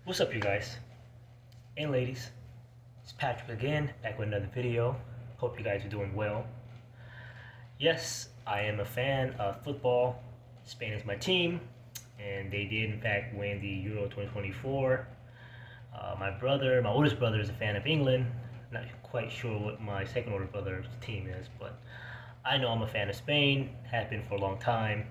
What's up, you guys and ladies? It's Patrick again, back with another video. Hope you guys are doing well. Yes, I am a fan of football. Spain is my team, and they did in fact win the Euro 2024. My oldest brother, is a fan of England. Not quite sure what my second older brother's team is, but I know I'm a fan of Spain. Have been for a long time,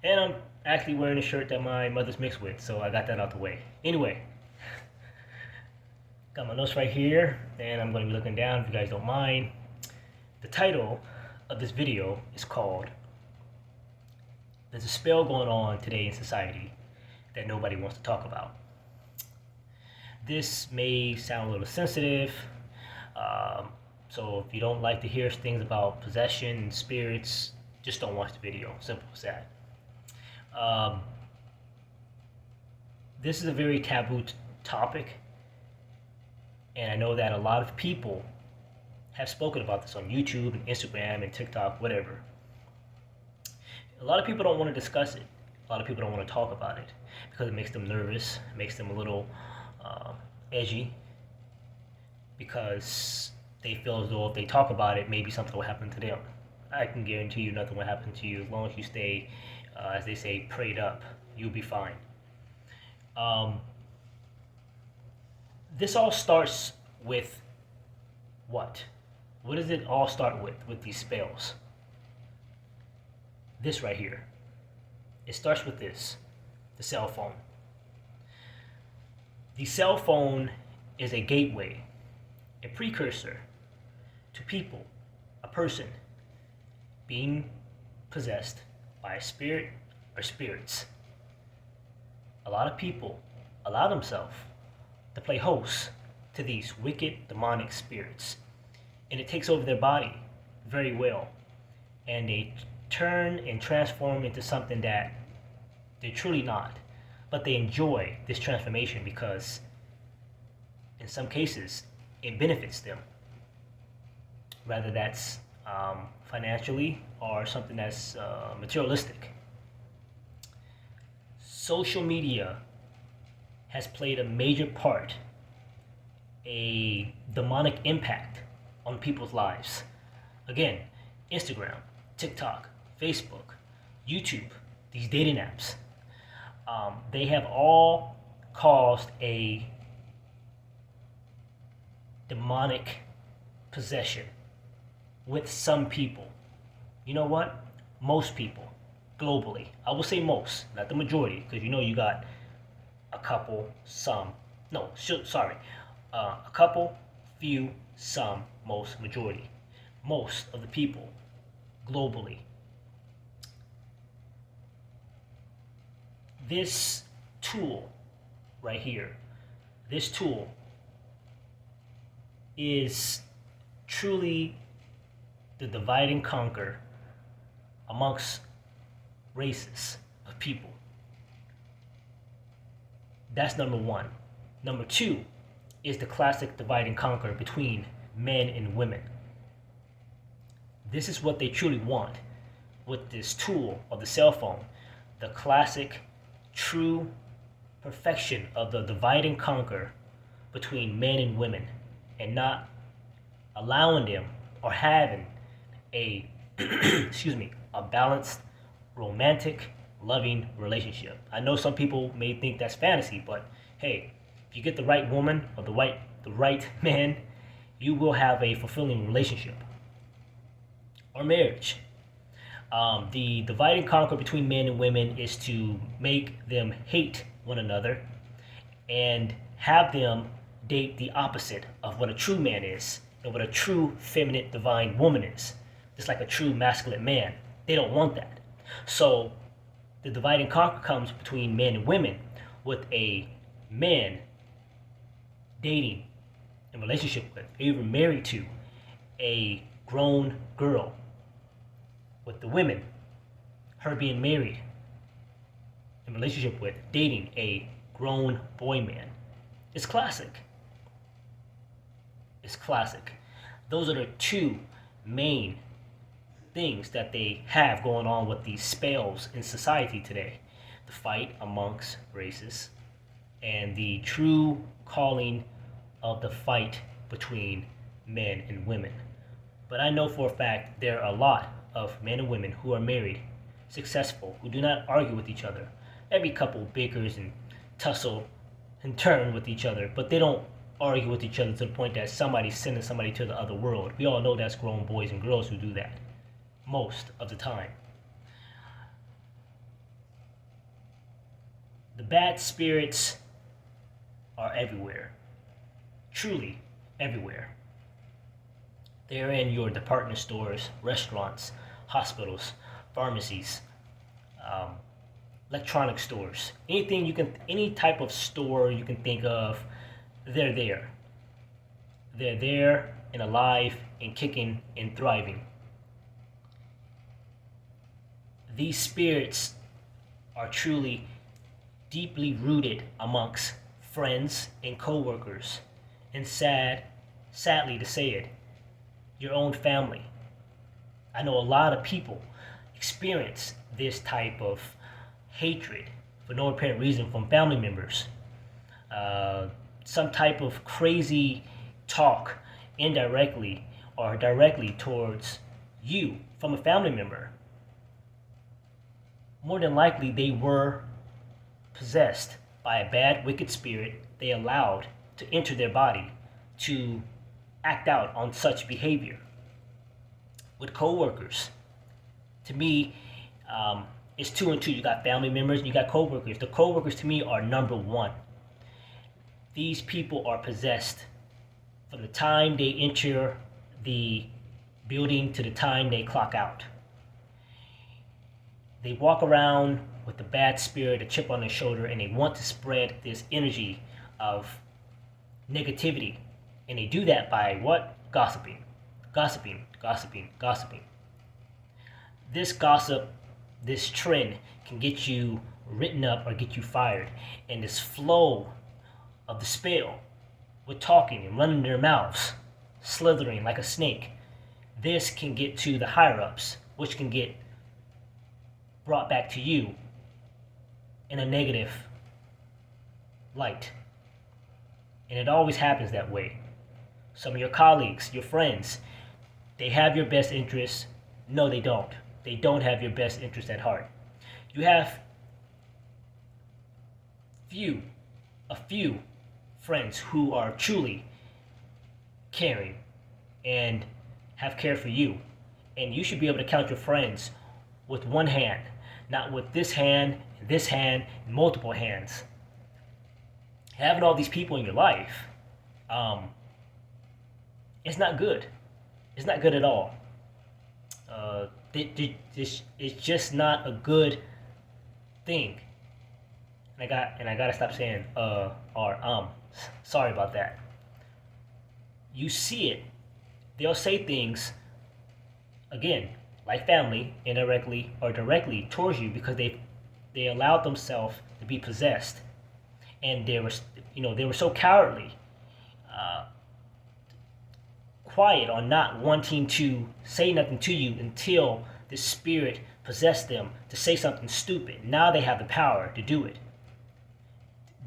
and I'm actually wearing a shirt that my mother's mixed with, so I got that out the way. Anyway, got my notes right here, and I'm going to be looking down if you guys don't mind. The title of this video is called "There's a Spell Going On Today in Society That Nobody Wants to Talk About." This may sound a little sensitive, so if you don't like to hear things about possession and spirits, just don't watch the video. Simple as that. This is a very taboo topic, and I know that a lot of people have spoken about this on YouTube and Instagram and TikTok, whatever. A lot of people don't want to discuss it. A lot of people don't want to talk about it because it makes them nervous, makes them a little edgy, because they feel as though if they talk about it, maybe something will happen to them. I can guarantee you nothing will happen to you as long as you stay, as they say, prayed up. You'll be fine. This all starts with what? What does it all start with these spells? This right here. It starts with this, the cell phone. The cell phone is a gateway, a precursor to people, a person, being possessed by a spirit or spirits. A lot of people allow themselves to play host to these wicked demonic spirits, and it takes over their body very well, and they turn and transform into something that they're truly not, but they enjoy this transformation because in some cases it benefits them, whether that's financially or something that's materialistic. Social media has played a major part, a demonic impact on people's lives. Again, Instagram, TikTok, Facebook, YouTube, these dating apps, they have all caused a demonic possession with some people. You know what? Most people, globally. I will say most, not the majority, because you got a couple, some. No, sorry. A couple, few, some, most, majority. Most of the people globally. This tool right here, this tool is truly the divide and conquer amongst races of people. That's number one. Number two is the classic divide and conquer between men and women. This is what they truly want with this tool of the cell phone, the classic, true perfection of the divide and conquer between men and women, and not allowing them or having a a balanced, romantic, loving relationship. I know some people may think that's fantasy, but hey, if you get the right woman or the right man, you will have a fulfilling relationship or marriage. The divide and conquer between men and women is to make them hate one another and have them date the opposite of what a true man is and what a true feminine divine woman is. Just like a true masculine man. They don't want that. So the divide and conquer comes between men and women, with a man dating in relationship with, or even married to, a grown girl, with the women, her being married in relationship with, dating a grown boy man. It's classic. It's classic. Those are the two main things that they have going on with these spells in society today. The fight amongst races, and the true calling of the fight between men and women. But I know for a fact there are a lot of men and women who are married, successful, who do not argue with each other. Every couple bickers and tussle and turn with each other, but they don't argue with each other to the point that somebody's sending somebody to the other world. We all know that's grown boys and girls who do that most of the time. The bad spirits are everywhere, truly everywhere. They're in your department stores, restaurants, hospitals, pharmacies, electronic stores, any type of store you can think of, they're there. They're there and alive and kicking and thriving. These spirits are truly deeply rooted amongst friends and co-workers, and sadly to say it, your own family. I know a lot of people experience this type of hatred for no apparent reason from family members. Some type of crazy talk indirectly or directly towards you from a family member. More than likely, they were possessed by a bad, wicked spirit they allowed to enter their body to act out on such behavior. With coworkers, to me, it's two and two. You got family members and you got coworkers. The coworkers to me are number one. These people are possessed from the time they enter the building to the time they clock out. They walk around with the bad spirit, a chip on their shoulder, and they want to spread this energy of negativity. And they do that by what? Gossiping. Gossiping, gossiping, gossiping. This gossip, this trend can get you written up or get you fired. And this flow of the spell with talking and running their mouths, slithering like a snake, this can get to the higher ups, which can get brought back to you in a negative light. And it always happens that way. Some of your colleagues, your friends, they have your best interests. No, they don't. They don't have your best interest at heart. You have a few friends who are truly caring and have care for you. And you should be able to count your friends with one hand, not with this hand, and multiple hands. Having all these people in your life, it's not good. It's not good at all. It's just not a good thing. And I gotta stop saying or. Sorry about that. You see it. They'll say things again, like family, indirectly or directly towards you because they allowed themselves to be possessed, and they were so cowardly, quiet on not wanting to say nothing to you until the spirit possessed them to say something stupid. Now they have the power to do it.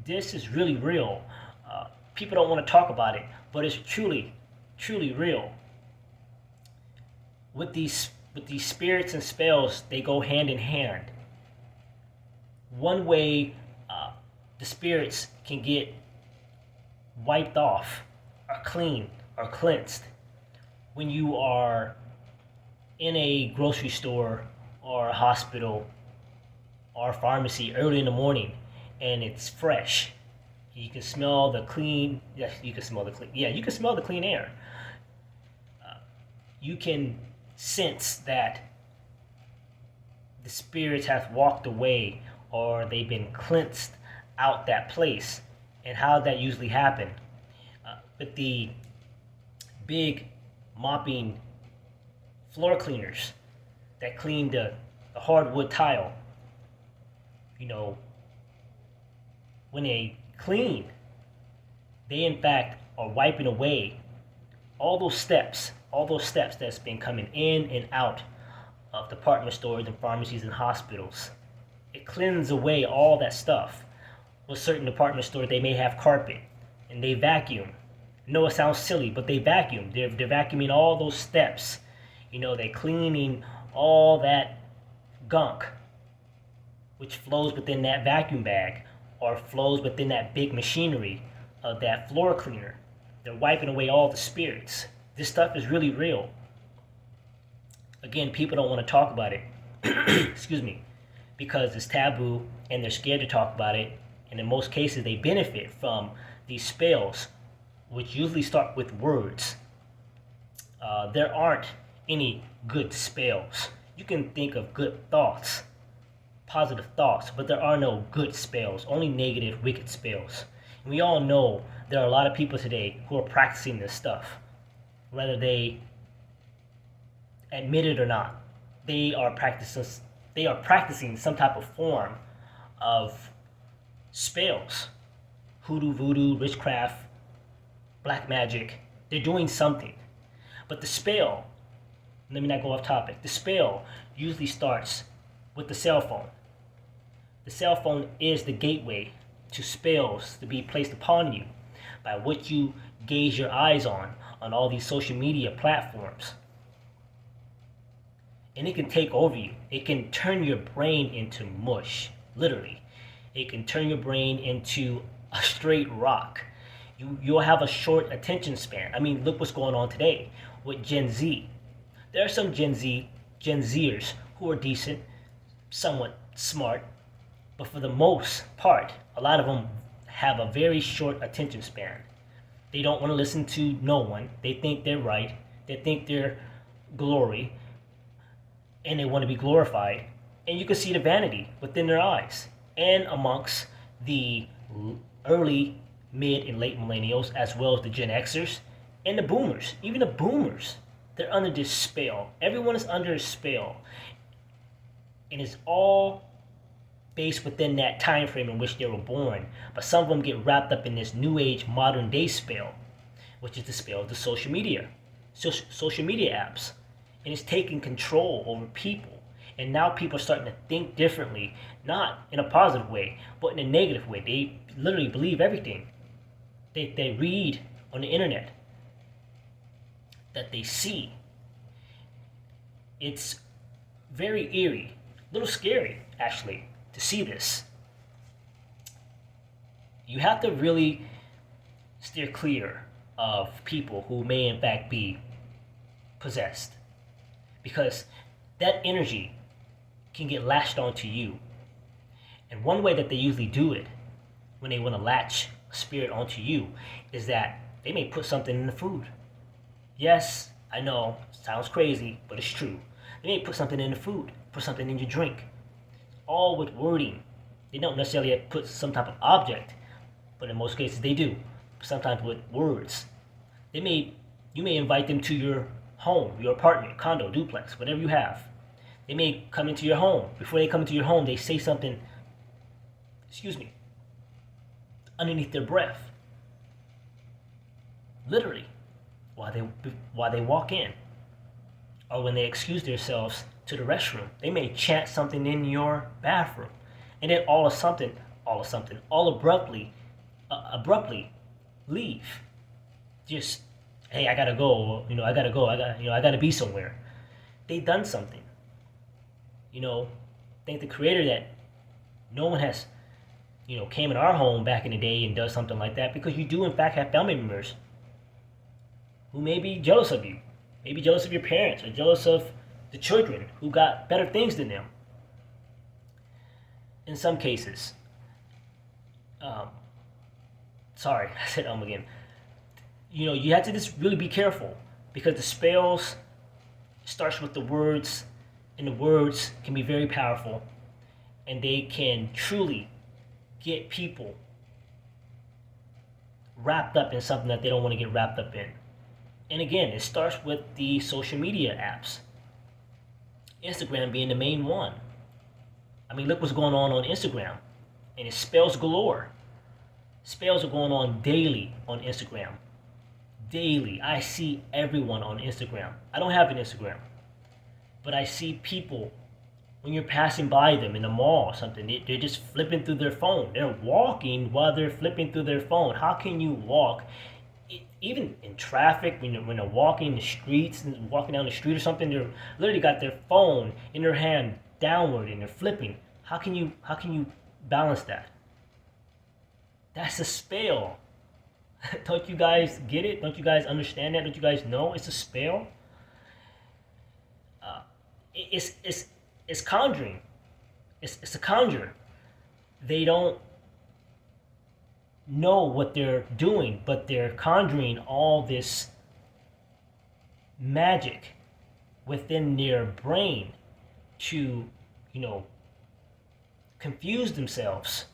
This is really real. People don't want to talk about it, but it's truly real. With these spirits and spells, they go hand in hand. One way the spirits can get wiped off or clean or cleansed when you are in a grocery store or a hospital or a pharmacy early in the morning and it's fresh. You can smell the clean. Yes, you can smell the clean. Yeah, you can smell the clean air. You can sense that the spirits have walked away or they've been cleansed out that place. And how that usually happen? With the big mopping floor cleaners that clean the hardwood tile. When they clean, they in fact are wiping away all those steps that's been coming in and out of department stores and pharmacies and hospitals. It cleanses away all that stuff. With certain department stores, they may have carpet and they vacuum. I know it sounds silly, but they vacuum. They're vacuuming all those steps. They're cleaning all that gunk, which flows within that vacuum bag or flows within that big machinery of that floor cleaner. They're wiping away all the spirits. This stuff is really real. Again, people don't want to talk about it. Excuse me. Because it's taboo and they're scared to talk about it. And in most cases, they benefit from these spells, which usually start with words. There aren't any good spells. You can think of good thoughts, positive thoughts, but there are no good spells, only negative, wicked spells. And we all know there are a lot of people today who are practicing this stuff, whether they admit it or not. They are practicing some type of form of spells, hoodoo, voodoo, witchcraft, black magic. They're doing something. But the spell, let me not go off topic, the spell usually starts with the cell phone. The cell phone is the gateway to spells to be placed upon you by what you gaze your eyes on all these social media platforms. And it can take over you. It can turn your brain into mush, literally. It can turn your brain into a straight rock. You'll have a short attention span. I mean, look what's going on today with Gen Z. There are some Gen Zers who are decent, somewhat smart, but for the most part, a lot of them have a very short attention span. They don't want to listen to no one. They think they're right. They think they're glory, and they want to be glorified. And you can see the vanity within their eyes and amongst the early, mid, and late millennials, as well as the Gen Xers and the boomers. Even the boomers, they're under this spell. Everyone is under a spell. And it's all based within that time frame in which they were born. But some of them get wrapped up in this new age, modern day spell, which is the spell of the social media. Social media apps. And it's taking control over people. And now people are starting to think differently, not in a positive way, but in a negative way. They literally believe everything they read on the internet, that they see. It's very eerie, a little scary, actually, to see this. You have to really steer clear of people who may in fact be possessed, because that energy can get latched onto you. And one way that they usually do it when they want to latch a spirit onto you is that they may put something in the food. Yes, I know, sounds crazy, but it's true. They may put something in the food, put something in your drink, all with wording. They don't necessarily put some type of object, but in most cases they do, sometimes with words. You may invite them to your home, your apartment, condo, duplex, whatever you have. They may come into your home. Before they come into your home, they say something, underneath their breath. Literally, while they walk in. Or when they excuse themselves to the restroom. They may chant something in your bathroom. And then all abruptly leave. Just, hey, I gotta go, I gotta be somewhere. They done something. Thank the creator that no one has, came in our home back in the day and does something like that, because you do in fact have family members who may be jealous of you, maybe jealous of your parents, or jealous of the children who got better things than them. In some cases, sorry, I said again. You have to just really be careful, because the spells starts with the words, and the words can be very powerful, and they can truly get people wrapped up in something that they don't want to get wrapped up in. And again, it starts with the social media apps. Instagram being the main one. I mean, look what's going on Instagram. And it's spells galore. Spells are going on daily on Instagram. Daily. I see everyone on Instagram. I don't have an Instagram. But I see people when you're passing by them in the mall or something, they're just flipping through their phone. They're walking while they're flipping through their phone. How can you walk, even in traffic, when they're walking the streets, walking down the street or something, they're literally got their phone in their hand downward and they're flipping. How can you balance that? That's a spell. Don't you guys get it? Don't you guys understand that? Don't you guys know it's a spell? It's conjuring. It's a conjure. They don't know what they're doing, but they're conjuring all this magic within their brain to, confuse themselves,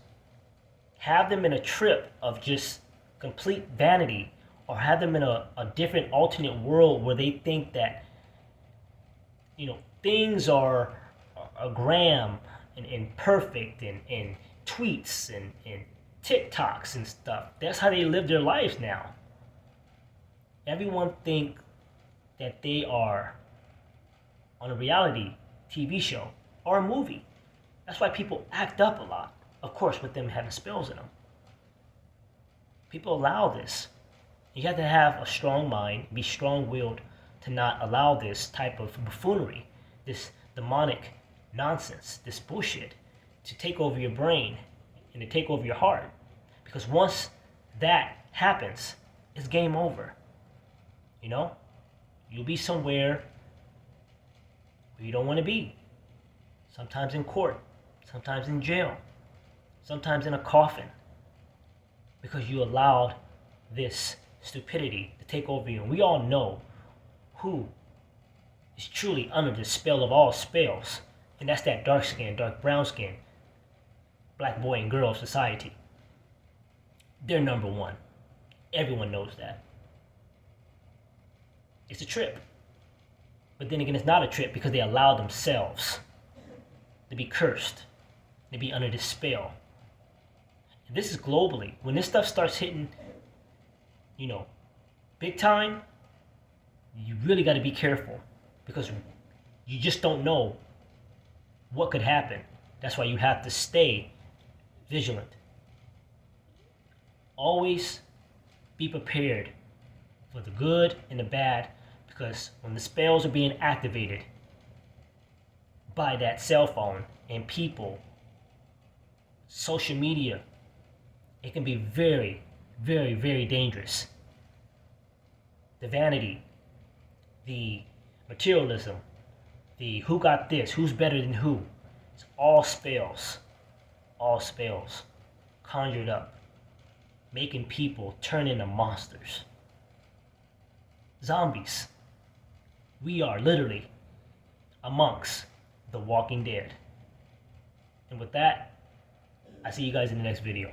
have them in a trip of just complete vanity, or have them in a different alternate world where they think that, things are gram and perfect and tweets and TikToks and stuff. That's how they live their lives now. Everyone think that they are on a reality TV show or a movie. That's why people act up a lot. Of course, with them having spells in them. People allow this. You have to have a strong mind, be strong-willed to not allow this type of buffoonery, this demonic nonsense, this bullshit to take over your brain and to take over your heart. Because once that happens, it's game over. You'll be somewhere where you don't want to be. Sometimes in court, sometimes in jail, sometimes in a coffin. Because you allowed this stupidity to take over you. And we all know who is truly under the spell of all spells. And that's that dark skin, dark brown skin, black boy and girl society. They're number one. Everyone knows that. It's a trip. But then again, it's not a trip because they allow themselves to be cursed, to be under this spell. And this is globally. When this stuff starts hitting, big time, you really got to be careful because you just don't know what could happen. That's why you have to stay vigilant. Always be prepared for the good and the bad, because when the spells are being activated by that cell phone and people, social media, it can be very, very, very dangerous. The vanity, the materialism, the who got this, who's better than who, it's all spells conjured up, making people turn into monsters, zombies. We are literally amongst the walking dead. And with that, I see you guys in the next video.